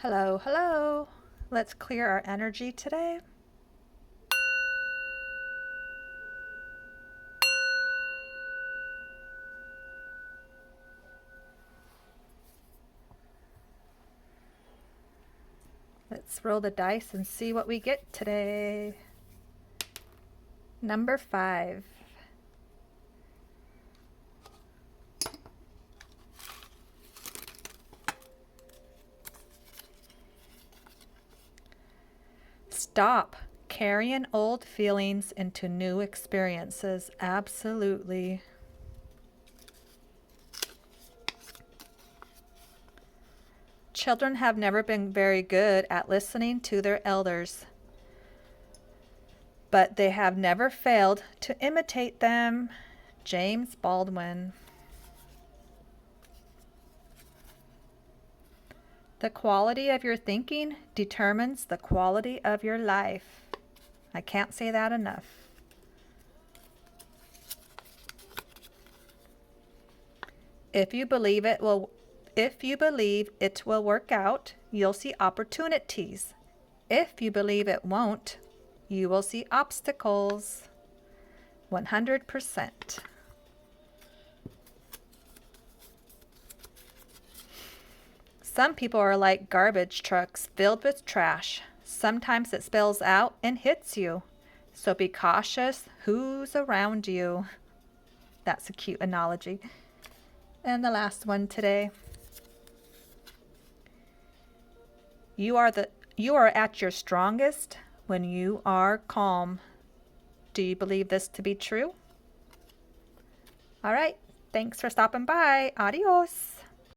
Hello, hello. Let's clear our energy today. Let's roll the dice and see what we get today. Number 5. Stop carrying old feelings into new experiences. Absolutely. Children have never been very good at listening to their elders, but they have never failed to imitate them. James Baldwin. The quality of your thinking determines the quality of your life. I can't say that enough. If you believe it will work out, you'll see opportunities. If you believe it won't, you will see obstacles. 100%. Some people are like garbage trucks filled with trash. Sometimes it spills out and hits you. So be cautious who's around you. That's a cute analogy. And the last one today. You are at your strongest when you are calm. Do you believe this to be true? All right. Thanks for stopping by. Adios.